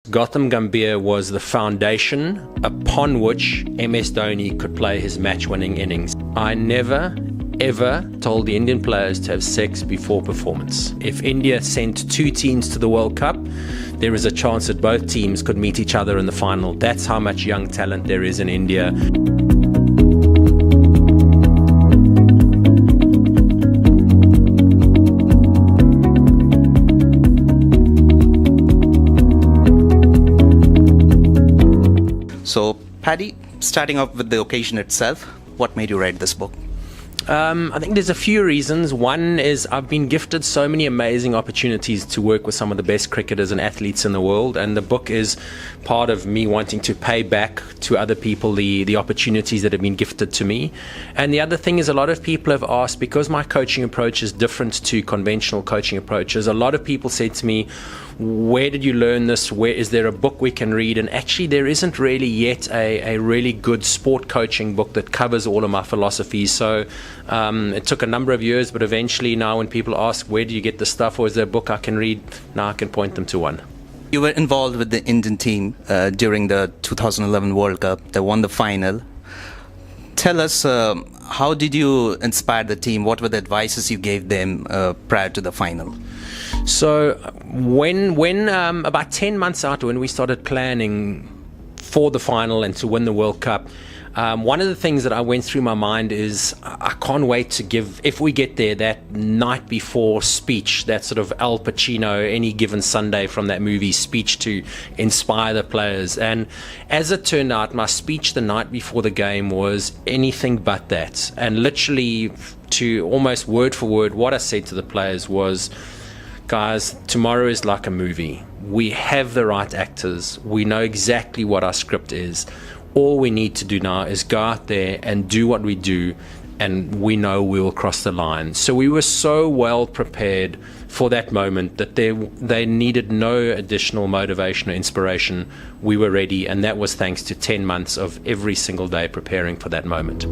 Gambhir was the foundation upon which MS Dhoni could play his match-winning innings. I never, ever told the Indian players to have sex before performance. If India sent 2 teams to the World Cup, there is a chance that both teams could meet each other in the final. That's how much young talent there is in India. So, Paddy, starting off with the occasion itself, what made you write this book? I think there's a few reasons. One is I've been gifted so many amazing opportunities to work with some of the best cricketers and athletes in the world, and the book is part of me wanting to pay back to other people the opportunities that have been gifted to me. And the other thing is, a lot of people have asked, because my coaching approach is different to conventional coaching approaches, a lot of people said to me, where did you learn this? Where is there a book we can read? And actually there isn't really yet a really good sport coaching book that covers all of my philosophies. So it took a number of years, but eventually now when people ask, where do you get the stuff, or is there a book I can read, now I can point them to one. You were involved with the Indian team during the 2011 World Cup. They won the final. Tell us, how did you inspire the team? What were the advices you gave them prior to the final? So when about 10 months out, when we started planning for the final and to win the World Cup, one of the things that I went through my mind is I can't wait to give, if we get there, that night before speech, that sort of Al Pacino, Any Given Sunday from that movie speech, to inspire the players. And as it turned out, my speech the night before the game was anything but that. And literally, to almost word for word, what I said to the players was, guys, tomorrow is like a movie. We have the right actors. We know exactly what our script is. All we need to do now is go out there and do what we do, and we know we will cross the line. So we were so well prepared for that moment that they needed no additional motivation or inspiration. We were ready, and that was thanks to 10 months of every single day preparing for that moment.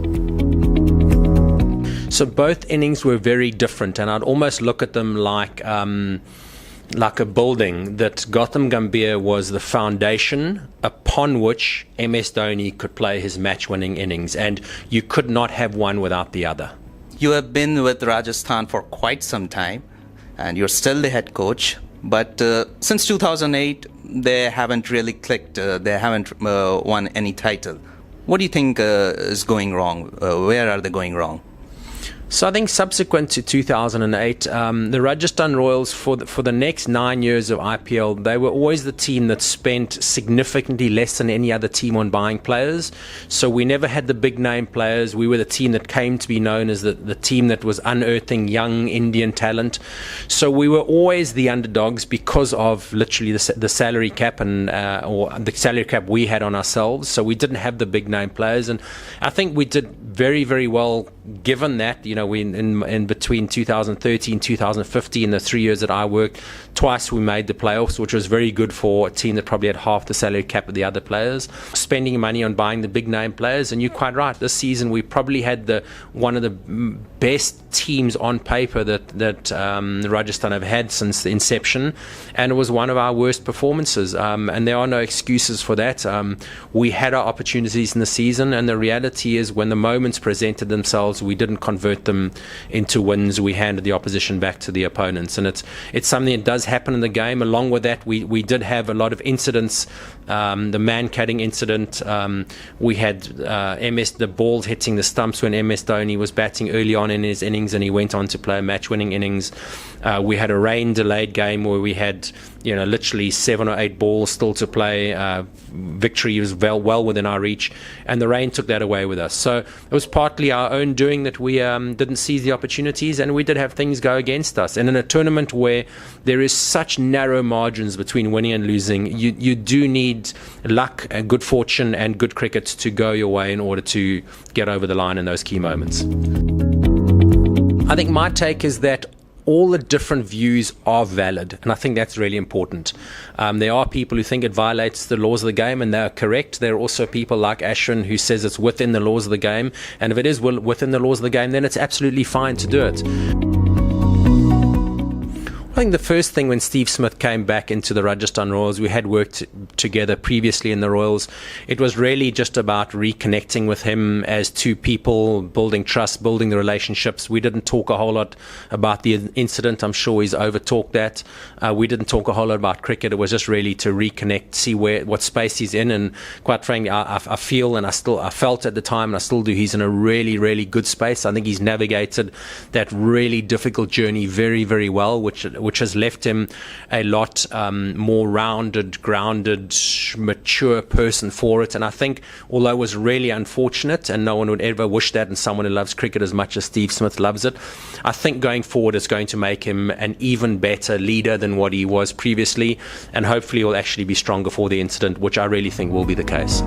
So both innings were very different, and I'd almost look at them like a building. That Gambhir was the foundation upon which MS Dhoni could play his match-winning innings, and you could not have one without the other. You have been with Rajasthan for quite some time, and you're still the head coach, but since 2008, they haven't really clicked. They haven't won any title. What do you think is going wrong? Where are they going wrong? So I think subsequent to 2008, the Rajasthan Royals, for the next 9 years of IPL, they were always the team that spent significantly less than any other team on buying players. So we never had the big name players. We were the team that came to be known as the team that was unearthing young Indian talent. So we were always the underdogs because of literally the salary cap or the salary cap we had on ourselves. So we didn't have the big name players, and I think we did very, very well given that. We in between 2013 2015, the 3 years that I worked, twice we made the playoffs, which was very good for a team that probably had half the salary cap of the other players. Spending money on buying the big name players, and you're quite right, this season we probably had one of the best teams on paper that Rajasthan have had since the inception, and it was one of our worst performances, and there are no excuses for that. We had our opportunities in the season, and the reality is when the moments presented themselves, we didn't convert them into wins. We handed the opposition back to the opponents, and it's something that does happen in the game. Along with that, we did have a lot of incidents. The man-cutting incident, we had the ball hitting the stumps when MS Dhoni was batting early on in his innings, and he went on to play match-winning innings. We had a rain-delayed game where we had literally 7 or 8 balls still to play. Victory was well within our reach, and the rain took that away with us. So it was partly our own doing that we didn't seize the opportunities, and we did have things go against us. And in a tournament where there is such narrow margins between winning and losing, you do need luck and good fortune and good cricket to go your way in order to get over the line in those key moments. I think my take is that all the different views are valid, and I think that's really important. There are people who think it violates the laws of the game, and they're correct. There are also people like Ashwin who says it's within the laws of the game, and if it is within the laws of the game, then it's absolutely fine to do it. I think the first thing when Steve Smith came back into the Rajasthan Royals, we had worked together previously in the Royals. It was really just about reconnecting with him as two people, building trust, building the relationships. We didn't talk a whole lot about the incident. I'm sure he's over-talked that. We didn't talk a whole lot about cricket. It was just really to reconnect, see what space he's in. And quite frankly, I feel, and I felt at the time, and I still do, he's in a really, really good space. I think he's navigated that really difficult journey very, very well, which has left him a lot more rounded, grounded, mature person for it. And I think, although it was really unfortunate, and no one would ever wish that in someone who loves cricket as much as Steve Smith loves it, I think going forward it's going to make him an even better leader than what he was previously, and hopefully will actually be stronger for the incident, which I really think will be the case.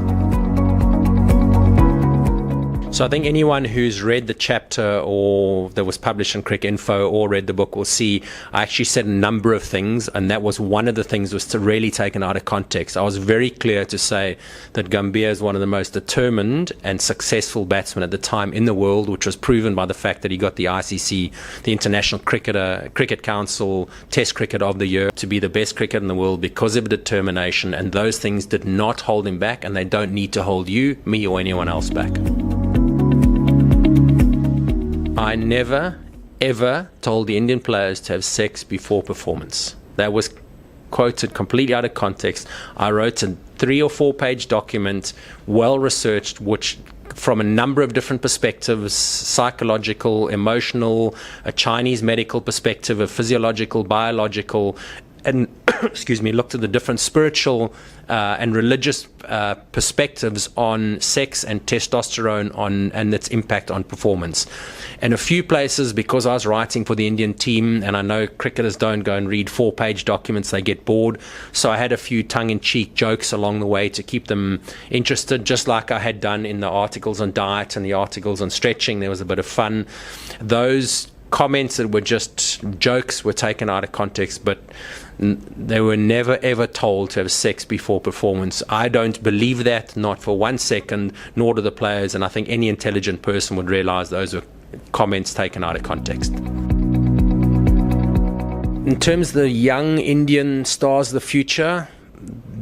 So I think anyone who's read the chapter or that was published in Cricket Info or read the book will see I actually said a number of things, and that was one of the things was to really taken out of context. I was very clear to say that Gambhir is one of the most determined and successful batsmen at the time in the world, which was proven by the fact that he got the ICC, the International Cricket Council Test Cricket of the Year, to be the best cricketer in the world because of determination, and those things did not hold him back, and they don't need to hold you, me, or anyone else back. I never, ever told the Indian players to have sex before performance. That was quoted completely out of context. I wrote a 3 or 4 page document, well researched, which from a number of different perspectives, psychological, emotional, a Chinese medical perspective, a physiological, biological, and looked at the different spiritual and religious perspectives on sex and testosterone and its impact on performance. And a few places, because I was writing for the Indian team, and I know cricketers don't go and read 4 page documents, they get bored, so I had a few tongue-in-cheek jokes along the way to keep them interested, just like I had done in the articles on diet and the articles on stretching. There was a bit of fun. Those comments that were just jokes were taken out of context, but they were never ever told to have sex before performance. I don't believe that, not for 1 second, nor do the players, and I think any intelligent person would realize those were comments taken out of context. In terms of the young Indian stars of the future,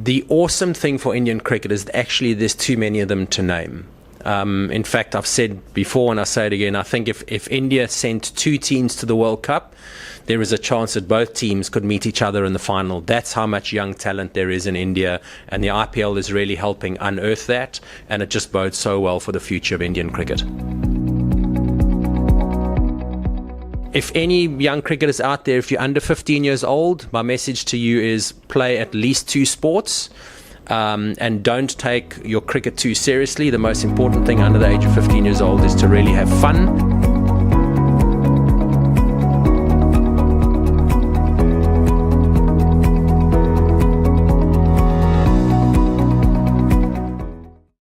the awesome thing for Indian cricket is actually there's too many of them to name. In fact, I've said before and I say it again, I think if India sent 2 teams to the World Cup, there is a chance that both teams could meet each other in the final. That's how much young talent there is in India, and the IPL is really helping unearth that, and it just bodes so well for the future of Indian cricket. If any young cricketers out there, if you're under 15 years old, my message to you is play at least 2 sports. And don't take your cricket too seriously. The most important thing under the age of 15 years old is to really have fun